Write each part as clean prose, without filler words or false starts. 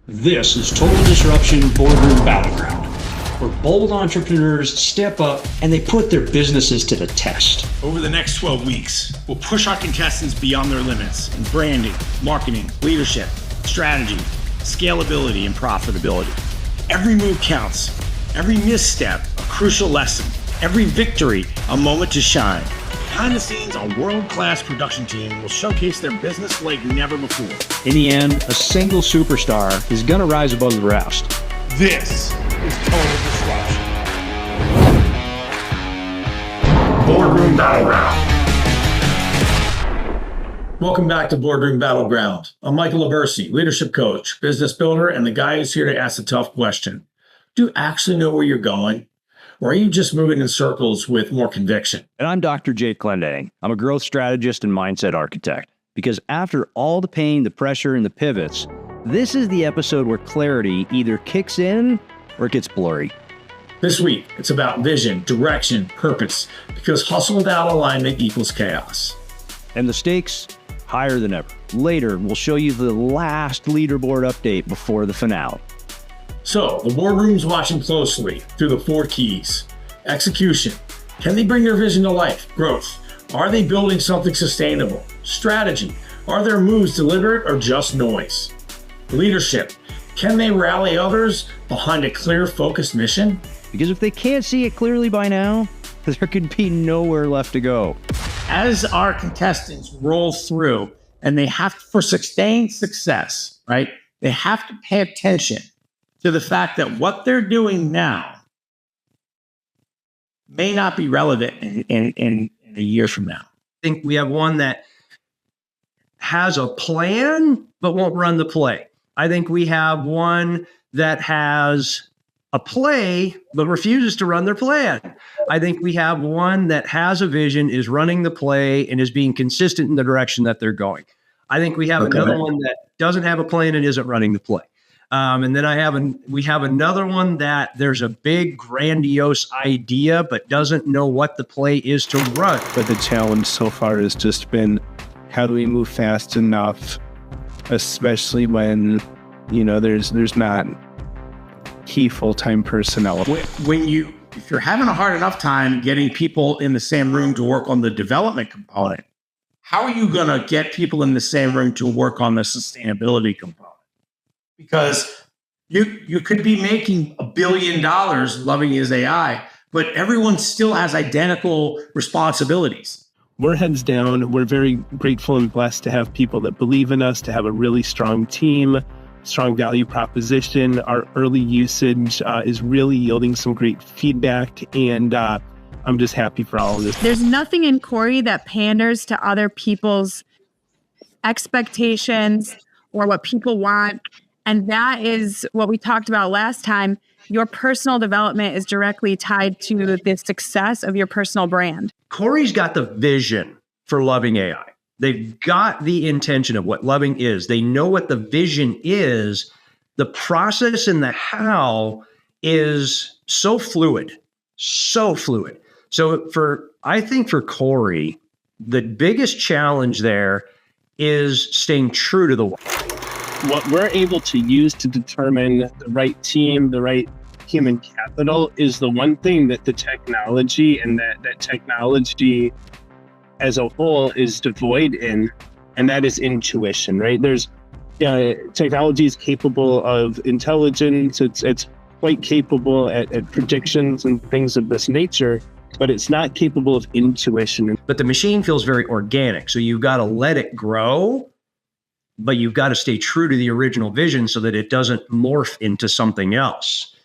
This is Total Disruption Boardroom Battleground, where bold entrepreneurs step up and they put their businesses to the test. Over the next 12 weeks, we'll push our contestants beyond their limits in branding, marketing, leadership, strategy, scalability, and profitability. Every move counts. Every misstep, a crucial lesson. Every victory, a moment to shine. Behind the scenes, a world-class production team will showcase their business like never before. In the end, a single superstar is going to rise above the rest. This is Total Disruption. Boardroom Battleground. Welcome back to Boardroom Battleground. I'm Michael Libercci, leadership coach, business builder, and the guy who's here to ask the tough question. Do you actually know where you're going? Or are you just moving in circles with more conviction? And I'm Dr. Clendenning. I'm a growth strategist and mindset architect. Because after all the pain, the pressure, and the pivots, this is the episode where clarity either kicks in or it gets blurry. This week, it's about vision, direction, purpose, because hustle without alignment equals chaos. And the stakes, higher than ever. Later, we'll show you the last leaderboard update before the finale. So, the boardroom's watching closely through the 4 keys. Execution. Can they bring their vision to life? Growth. Are they building something sustainable? Strategy. Are their moves deliberate or just noise? Leadership. Can they rally others behind a clear, focused mission? Because if they can't see it clearly by now, there could be nowhere left to go. As our contestants roll through, and they have, for sustained success, right? They have to pay attention to the fact that what they're doing now may not be relevant in a year from now. I think we have one that has a plan, but won't run the play. I think we have one that has a play, but refuses to run their plan. I think we have one that has a vision, is running the play, and is being consistent in the direction that they're going. I think we have another one that doesn't have a plan and isn't running the play. And then we have another one that there's a big grandiose idea, but doesn't know what the play is to run. But the challenge so far has just been, how do we move fast enough, especially when, there's not key full-time personnel. If you're having a hard enough time getting people in the same room to work on the development component, how are you going to get people in the same room to work on the sustainability component? Because you could be making $1 billion loving his AI, but everyone still has identical responsibilities. We're heads down. We're very grateful and blessed to have people that believe in us, to have a really strong team, strong value proposition. Our early usage is really yielding some great feedback, and I'm just happy for all of this. There's nothing in Corey that panders to other people's expectations or what people want. And that is what we talked about last time. Your personal development is directly tied to the success of your personal brand. Corey's got the vision for loving AI. They've got the intention of what loving is. They know what the vision is. The process and the how is so fluid, so fluid. So I think for Corey, the biggest challenge there is staying true to the why. What we're able to use to determine the right team, the right human capital, is the one thing that the technology and that technology as a whole is devoid in, and that is intuition, right? There's technology is capable of intelligence. It's quite capable at predictions and things of this nature, but it's not capable of intuition. But the machine feels very organic. So you've got to let it grow, but you've got to stay true to the original vision so that it doesn't morph into something else.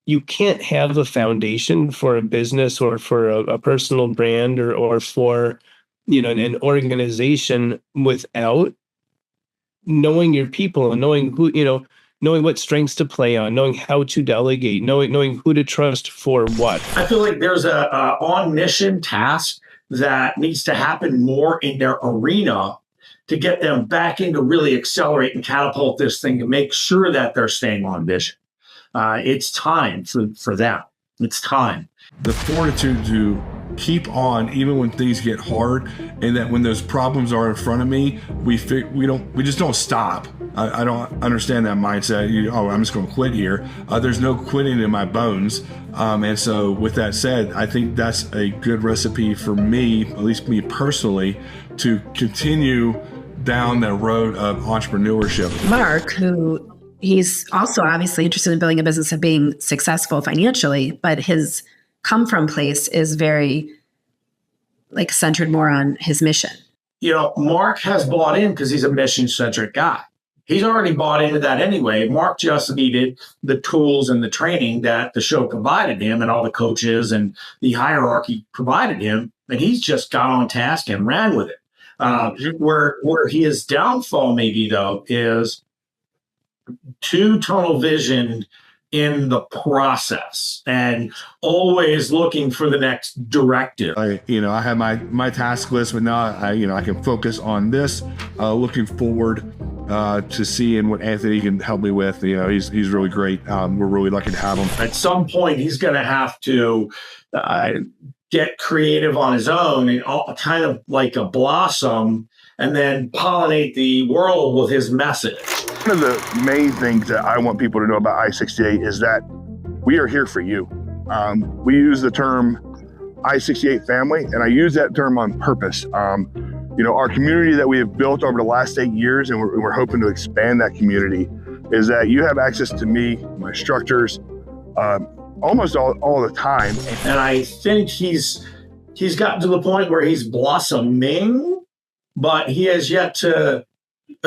You can't have a foundation for a business or for a personal brand or for an organization without knowing your people and knowing who, knowing what strengths to play on, knowing how to delegate, knowing who to trust for what. I feel like there's a on-mission task that needs to happen more in their arena to get them back in to really accelerate and catapult this thing to make sure that they're staying on vision. It's time for them. It's time. The fortitude to keep on even when things get hard, and that when those problems are in front of me, we just don't stop. I don't understand that mindset. I'm just going to quit here. There's no quitting in my bones. And so with that said, I think that's a good recipe for me, at least me personally, to continue down that road of entrepreneurship. Mark, who he's also obviously interested in building a business and being successful financially, but his come from place is very centered more on his mission. Mark has bought in because he's a mission-centric guy. He's already bought into that anyway. Mark just needed the tools and the training that the show provided him and all the coaches and the hierarchy provided him. And he's just got on task and ran with it. Where his downfall maybe though is too tunnel vision in the process and always looking for the next directive. I have my task list, but now I can focus on this. Looking forward to seeing what Anthony can help me with. He's really great. We're really lucky to have him. At some point, he's going to have to get creative on his own and kind of like a blossom, and then pollinate the world with his message. One of the main things that I want people to know about I-68 is that we are here for you. We use the term I-68 family, and I use that term on purpose. Our community that we have built over the last 8 years, and we're hoping to expand that community, is that you have access to me, my instructors, almost all the time. And I think he's gotten to the point where he's blossoming, but he has yet to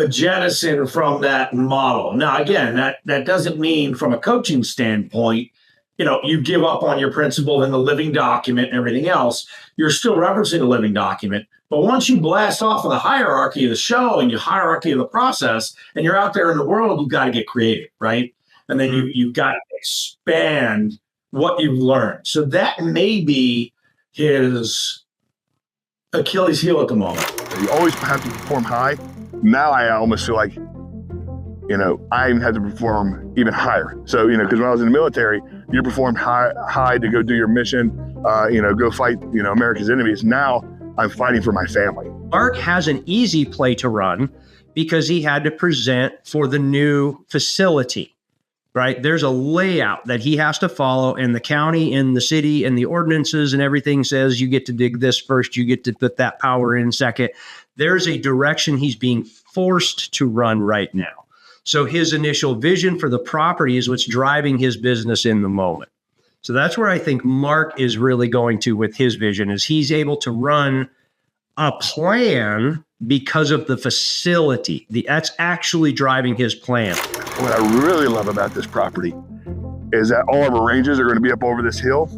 jettison from that model. Now, again, that doesn't mean from a coaching standpoint, you give up on your principle and the living document and everything else. You're still referencing the living document. But once you blast off of the hierarchy of the show and your hierarchy of the process, and you're out there in the world, you've got to get creative, right? And then you've got to expand what you've learned. So that may be his Achilles heel at the moment. You always have to perform high. Now I almost feel like, I even had to perform even higher. So, because when I was in the military, you performed high to go do your mission, go fight, America's enemies. Now I'm fighting for my family. Mark has an easy play to run because he had to present for the new facility, right? There's a layout that he has to follow, and the county and the city and the ordinances and everything says you get to dig this first, you get to put that power in second. There's a direction he's being forced to run right now. So his initial vision for the property is what's driving his business in the moment. So that's where I think Mark is really going to with his vision, is he's able to run a plan because of the facility. That's actually driving his plan. What I really love about this property is that all of our ranges are going to be up over this hill.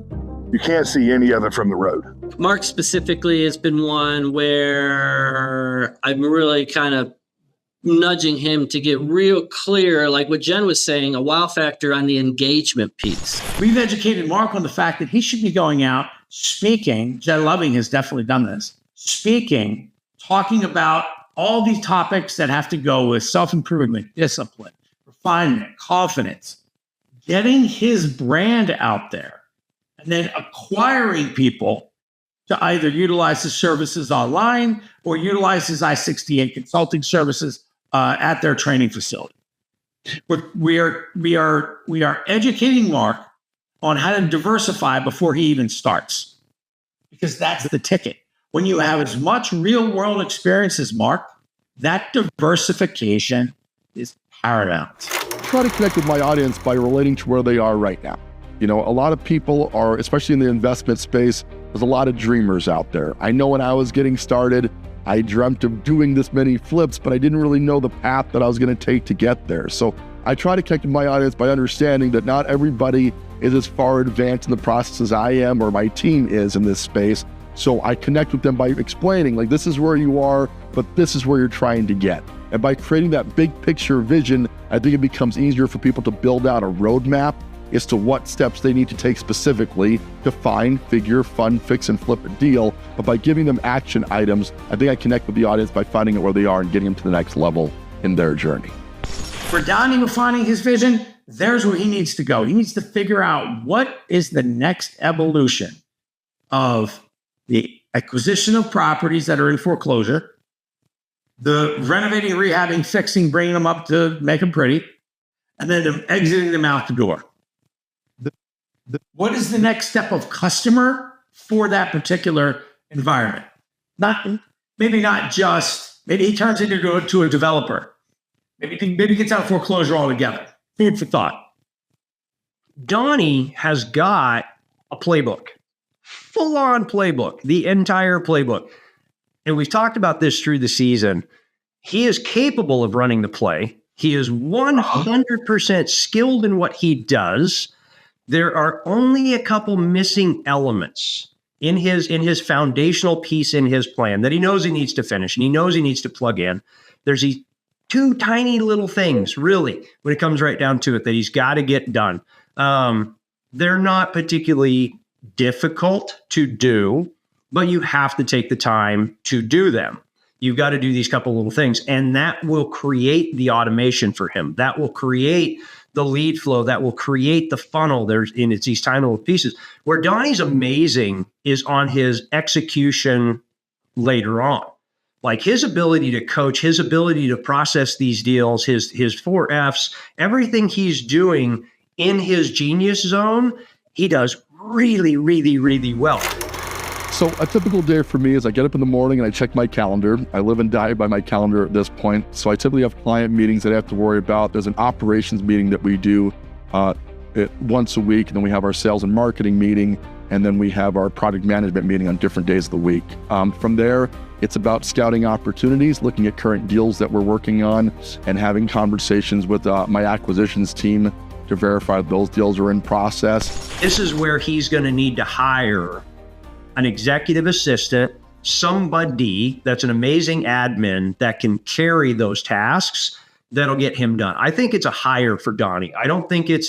You can't see any of it from the road. Mark specifically has been one where I'm really kind of nudging him to get real clear, like what Jen was saying, a wow factor on the engagement piece. We've educated Mark on the fact that he should be going out speaking. Jen Loving has definitely done this. Speaking, talking about all these topics that have to go with self-improvement, discipline, refinement, confidence, getting his brand out there, and then acquiring people to either utilize his services online or utilize his I-68 consulting services at their training facility. We are educating Mark on how to diversify before he even starts, because that's the ticket. When you have as much real world experience as Mark, that diversification is paramount. Try to connect with my audience by relating to where they are right now. A lot of people are, especially in the investment space, there's a lot of dreamers out there. I know when I was getting started, I dreamt of doing this many flips, but I didn't really know the path that I was going to take to get there. So I try to connect with my audience by understanding that not everybody is as far advanced in the process as I am or my team is in this space. So I connect with them by explaining, like, this is where you are, but this is where you're trying to get. And by creating that big picture vision, I think it becomes easier for people to build out a roadmap as to what steps they need to take specifically to find, figure, fund, fix, and flip a deal. But by giving them action items, I think I connect with the audience by finding out where they are and getting them to the next level in their journey. For Donnie defining his vision, there's where he needs to go. He needs to figure out what is the next evolution of the acquisition of properties that are in foreclosure, the renovating, rehabbing, fixing, bringing them up to make them pretty, and then exiting them out the door. What is the next step of customer for that particular environment? Maybe he turns it into a developer. Maybe he gets out of foreclosure altogether. Food for thought. Donnie has got a playbook, full-on playbook, the entire playbook. And we've talked about this through the season. He is capable of running the play. He is 100% skilled in what he does. There are only a couple missing elements in his foundational piece in his plan that he knows he needs to finish and he knows he needs to plug in. There's these two tiny little things, really, when it comes right down to it, that he's got to get done. They're not particularly difficult to do, but you have to take the time to do them. You've got to do these couple little things, and that will create the automation for him. That will create the lead flow. That will create the funnel. It's these tiny little pieces. Where Donnie's amazing is on his execution later on. Like his ability to coach, his ability to process these deals, his 4 Fs, everything he's doing in his genius zone, he does really, really, really well. So a typical day for me is I get up in the morning and I check my calendar. I live and die by my calendar at this point. So I typically have client meetings that I have to worry about. There's an operations meeting that we do once a week. And then we have our sales and marketing meeting. And then we have our product management meeting on different days of the week. From there, it's about scouting opportunities, looking at current deals that we're working on, and having conversations with my acquisitions team to verify those deals are in process. This is where he's going to need to hire an executive assistant, somebody that's an amazing admin that can carry those tasks that'll get him done. I think it's a hire for Donnie. I don't think it's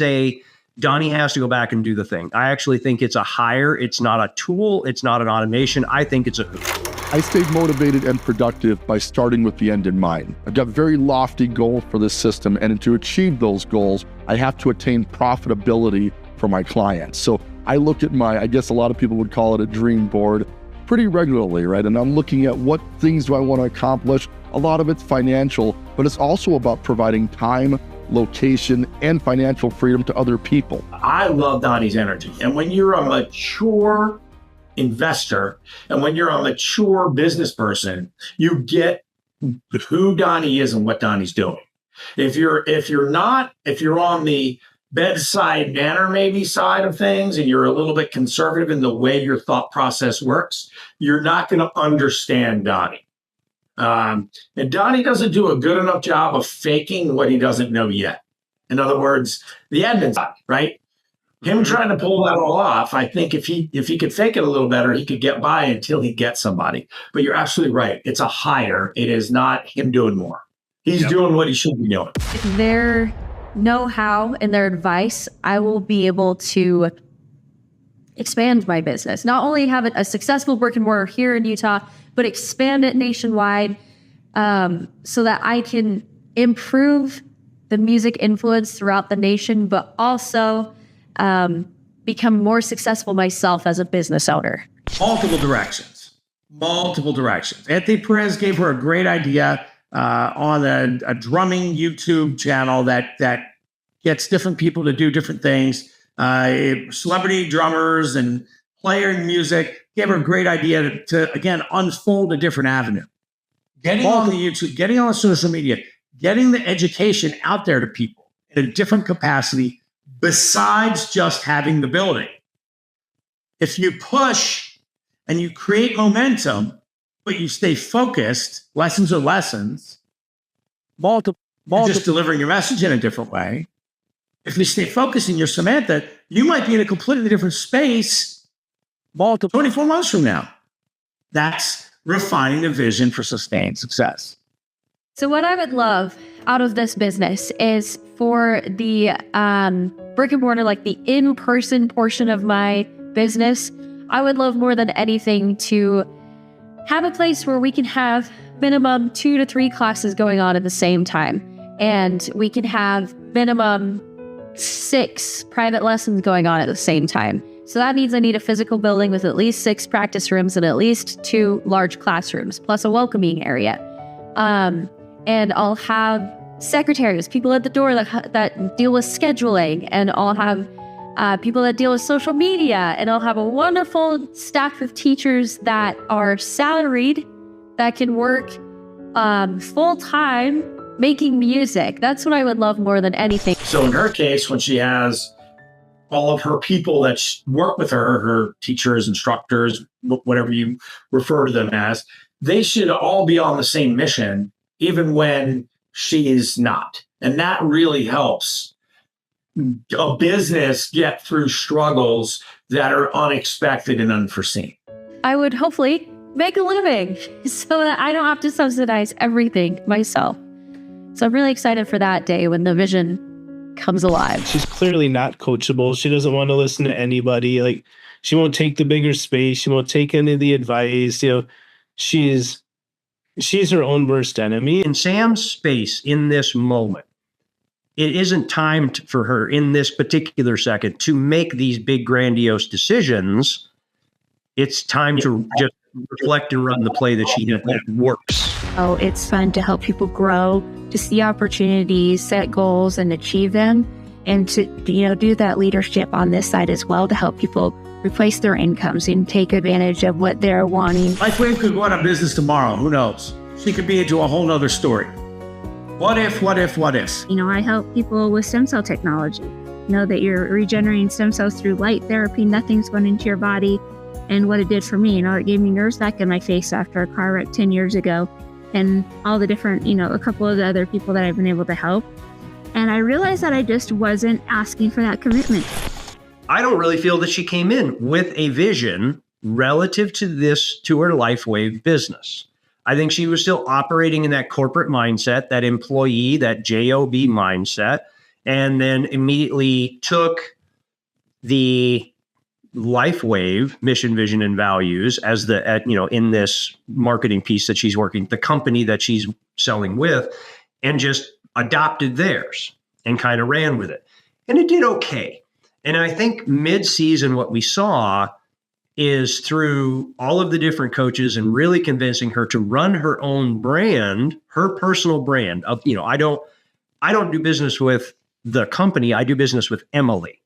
Donnie has to go back and do the thing. I actually think it's a hire. It's not a tool. It's not an automation. I think it's a hoop. I stayed motivated and productive by starting with the end in mind. I've got very lofty goals for this system, and to achieve those goals, I have to attain profitability for my clients. So I look at I guess a lot of people would call it a dream board, pretty regularly, right? And I'm looking at what things do I want to accomplish. A lot of it's financial, but it's also about providing time, location, and financial freedom to other people. I love Donnie's energy. And when you're a mature investor and when you're a mature business person, you get who Donnie is and what Donnie's doing. If you're on the bedside manner maybe side of things and you're a little bit conservative in the way your thought process works, you're not going to understand Donnie. And Donnie doesn't do a good enough job of faking what he doesn't know yet. In other words, the admin side, right? Him trying to pull that all off, I think if he could fake it a little better, he could get by until he gets somebody. But you're absolutely right. It's a hire. It is not him doing more. He's doing what he should be doing. Their know-how and their advice, I will be able to expand my business. Not only have a successful brick and mortar here in Utah, but expand it nationwide so that I can improve the music influence throughout the nation, but also become more successful myself as a business owner. Multiple directions. Anthony Perez gave her a great idea on a drumming YouTube channel that gets different people to do different things. Celebrity drummers and playing music. Gave her a great idea to again, unfold a different avenue. Getting on the YouTube, getting on social media, getting the education out there to people in a different capacity besides just having the building. If you push and you create momentum, but you stay focused, lessons are lessons, just delivering your message in a different way. If you stay focused and you're Samantha, you might be in a completely different space 24 months from now. That's refining the vision for sustained success. So what I would love out of this business is for the brick and mortar, like the in-person portion of my business, I would love more than anything to have a place where we can have minimum 2 to 3 classes going on at the same time. And we can have minimum 6 private lessons going on at the same time. So that means I need a physical building with at least 6 practice rooms and at least 2 large classrooms, plus a welcoming area. And I'll have secretaries, people at the door that deal with scheduling, and I'll have people that deal with social media, and I'll have a wonderful staff of teachers that are salaried, that can work full-time making music. That's what I would love more than anything. So in her case, when she has all of her people that work with her teachers, instructors, whatever you refer to them as, they should all be on the same mission, even when she is not. And that really helps a business get through struggles that are unexpected and unforeseen. I would hopefully make a living so that I don't have to subsidize everything myself. So I'm really excited for that day when the vision comes alive. She's clearly not coachable. She doesn't want to listen to anybody. Like, she won't take the bigger space. She won't take any of the advice. She's her own worst enemy. In Sam's space in this moment, it isn't time for her in this particular second to make these big grandiose decisions. It's time to just reflect and run the play that she knows that works. Oh, it's fun to help people grow, to see opportunities, set goals, and achieve them, and to do that leadership on this side as well to help people replace their incomes and take advantage of what they're wanting. LifeWave could go out of business tomorrow. Who knows? She could be into a whole nother story. What if? I help people with stem cell technology. Know that you're regenerating stem cells through light therapy. Nothing's going into your body. And what it did for me, it gave me nerves back in my face after a car wreck 10 years ago. And all the different, a couple of the other people that I've been able to help. And I realized that I just wasn't asking for that commitment. I don't really feel that she came in with a vision relative to her LifeWave business. I think she was still operating in that corporate mindset, that employee, that JOB mindset, and then immediately took the LifeWave mission, vision, and values as in this marketing piece that she's working, the company that she's selling with, and just adopted theirs and kind of ran with it. And it did okay. And I think mid-season, what we saw is through all of the different coaches and really convincing her to run her own brand, her personal brand of, I don't do business with the company. I do business with Emily.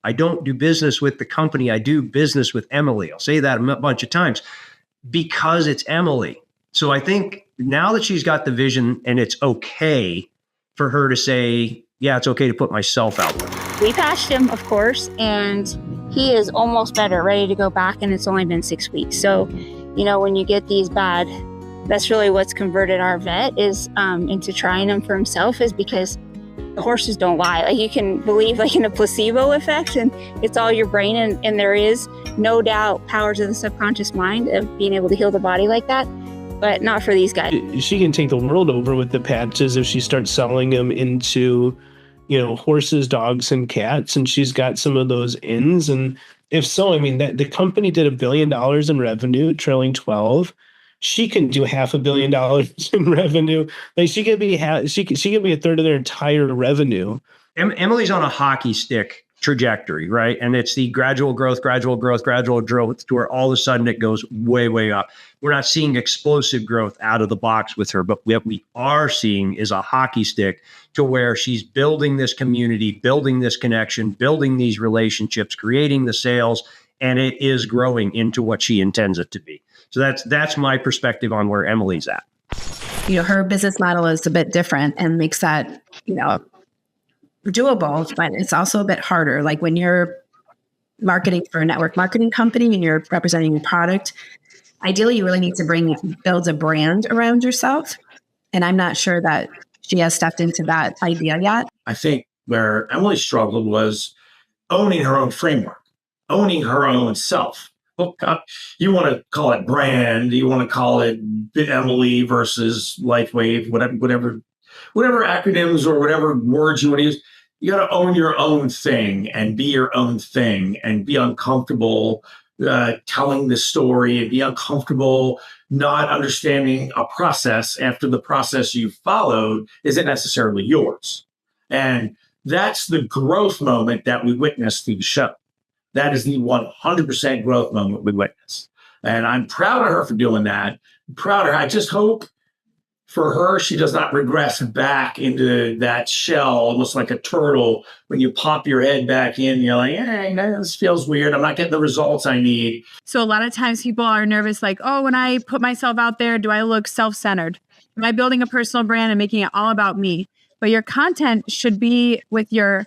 I don't do business with the company. I do business with Emily. I'll say that a bunch of times because it's Emily. So I think now that she's got the vision and it's okay for her to say, yeah, it's okay to put myself out there. We patched him, of course, and he is almost better, ready to go back, and it's only been 6 weeks. So, when you get these bad, that's really what's converted our vet is into trying him for himself, is because the horses don't lie. Like, you can believe in a placebo effect, and it's all your brain, and there is no doubt powers of the subconscious mind of being able to heal the body like that, but not for these guys. She can take the world over with the patches if she starts selling them into horses, dogs, and cats, and she's got some of those ins. And if so, that the company did $1 billion in revenue, trailing 12. She can do $500 million in revenue. Like, she could be a third of their entire revenue. Emily's on a hockey stick trajectory, right? And it's the gradual growth to where all of a sudden it goes way, way up. We're not seeing explosive growth out of the box with her, but what we are seeing is a hockey stick to where she's building this community, building this connection, building these relationships, creating the sales, and it is growing into what she intends it to be. So that's my perspective on where Emily's at. Her business model is a bit different and makes that, doable, but it's also a bit harder. Like when you're marketing for a network marketing company and you're representing your product, ideally you really need to build a brand around yourself. And I'm not sure that she has stepped into that idea yet. I think where Emily struggled was owning her own framework, owning her own self. You want to call it brand, you want to call it Emily versus LifeWave, whatever acronyms or whatever words you want to use. You got to own your own thing and be your own thing and be uncomfortable telling the story and be uncomfortable not understanding a process after the process you followed isn't necessarily yours. And that's the growth moment that we witnessed through the show. That is the 100% growth moment we witnessed. And I'm proud of her for doing that. I'm proud of her. I just hope for her, she does not regress back into that shell, almost like a turtle. When you pop your head back in, you're like, hey, this feels weird. I'm not getting the results I need. So a lot of times people are nervous, like, oh, when I put myself out there, do I look self-centered? Am I building a personal brand and making it all about me? But your content should be with your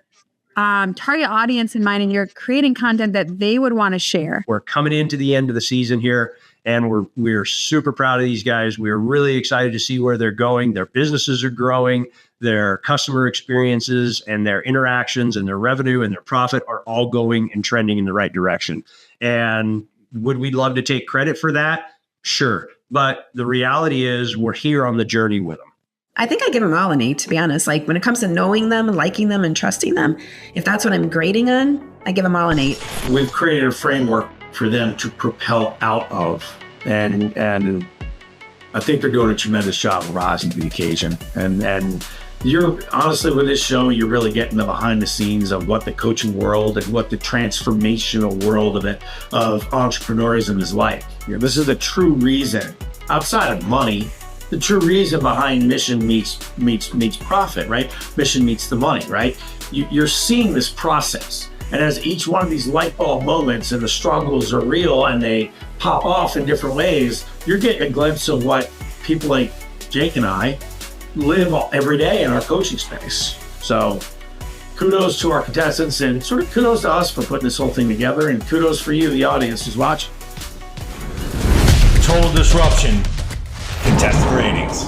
target audience in mind, and you're creating content that they would want to share. We're coming into the end of the season here, and we're super proud of these guys. We're really excited to see where they're going. Their businesses are growing, their customer experiences and their interactions and their revenue and their profit are all going and trending in the right direction. And would we love to take credit for that? Sure. But the reality is we're here on the journey with them. I think I give them all an 8, to be honest. Like when it comes to knowing them, liking them, and trusting them, if that's what I'm grading on, I give them all an 8. We've created a framework for them to propel out of. And I think they're doing a tremendous job of rising to the occasion. And you're honestly, with this show, you're really getting the behind the scenes of what the coaching world and what the transformational world of entrepreneurism is like. You know, this is the true reason, outside of money, the true reason behind mission meets profit, right? Mission meets the money, right? You're seeing this process. And as each one of these light bulb moments and the struggles are real and they pop off in different ways, you're getting a glimpse of what people like Jake and I live every day in our coaching space. So kudos to our contestants and sort of kudos to us for putting this whole thing together, and kudos for you, the audience who's watching. Total disruption. Contestant ratings.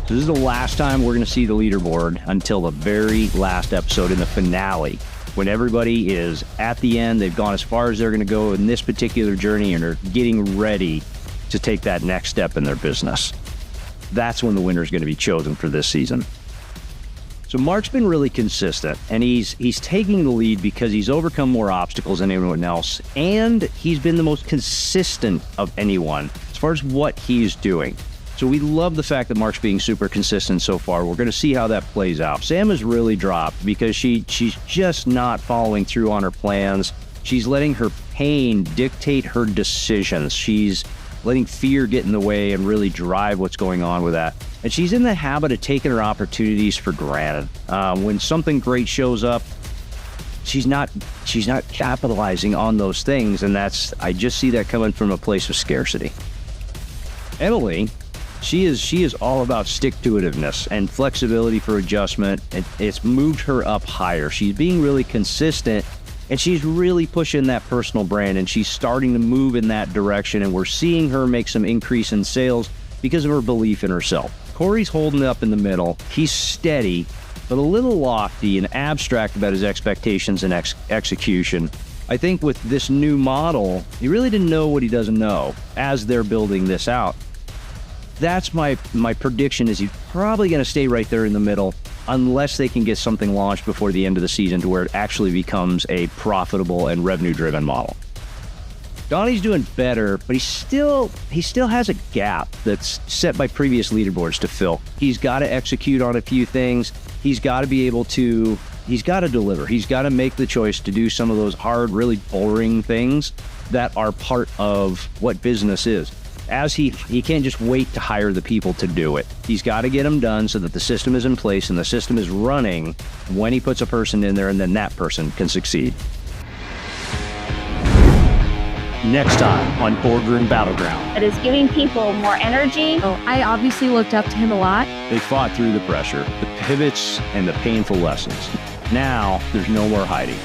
So this is the last time we're going to see the leaderboard until the very last episode in the finale, when everybody is at the end. They've gone as far as they're going to go in this particular journey and are getting ready to take that next step in their business. That's when the winner is going to be chosen for this season. So Mark's been really consistent, and he's taking the lead because he's overcome more obstacles than anyone else, and he's been the most consistent of anyone as far as what he's doing. So we love the fact that Mark's being super consistent so far. We're going to see how that plays out. Sam has really dropped because she's just not following through on her plans. She's letting her pain dictate her decisions. She's letting fear get in the way and really drive what's going on with that. And she's in the habit of taking her opportunities for granted. When something great shows up, she's not capitalizing on those things, and I just see that coming from a place of scarcity. Emily, she is all about stick-to-itiveness and flexibility for adjustment, and it's moved her up higher. She's being really consistent, and she's really pushing that personal brand, and she's starting to move in that direction, and we're seeing her make some increase in sales because of her belief in herself. Corey's holding up in the middle. He's steady, but a little lofty and abstract about his expectations and execution. I think with this new model, he really didn't know what he doesn't know as they're building this out. That's my prediction, is he's probably going to stay right there in the middle unless they can get something launched before the end of the season to where it actually becomes a profitable and revenue-driven model. Donnie's doing better, but he still has a gap that's set by previous leaderboards to fill. He's got to execute on a few things. He's got to deliver. He's got to make the choice to do some of those hard, really boring things that are part of what business is. As he can't just wait to hire the people to do it. He's got to get them done so that the system is in place and the system is running when he puts a person in there, and then that person can succeed. Next time on Boardroom Battleground. It is giving people more energy. Oh, I obviously looked up to him a lot. They fought through the pressure, the pivots, and the painful lessons. Now there's no more hiding.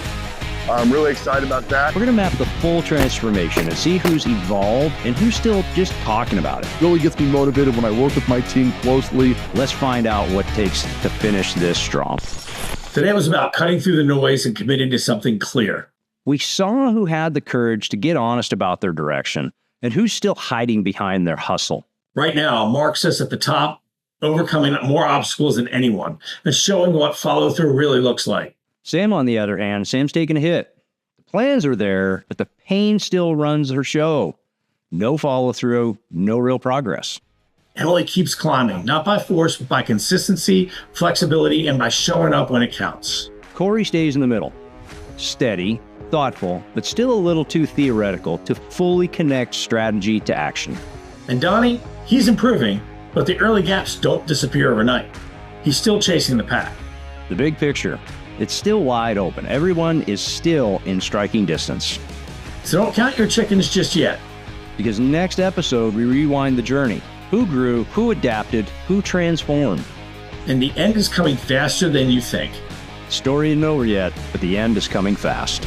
I'm really excited about that. We're going to map the full transformation and see who's evolved and who's still just talking about it. Really gets me motivated when I work with my team closely. Let's find out what it takes to finish this strong. Today was about cutting through the noise and committing to something clear. We saw who had the courage to get honest about their direction and who's still hiding behind their hustle. Right now, Mark sits at the top, overcoming more obstacles than anyone and showing what follow-through really looks like. Sam, on the other hand, Sam's taking a hit. The plans are there, but the pain still runs her show. No follow-through, no real progress. Emily keeps climbing, not by force, but by consistency, flexibility, and by showing up when it counts. Corey stays in the middle. steady, thoughtful, but still a little too theoretical to fully connect strategy to action. And Donnie, he's improving, but the early gaps don't disappear overnight. He's still chasing the pack. The big picture, it's still wide open. Everyone is still in striking distance. So don't count your chickens just yet. Because next episode, we rewind the journey. Who grew, who adapted, who transformed. And the end is coming faster than you think. Story isn't over yet, but the end is coming fast.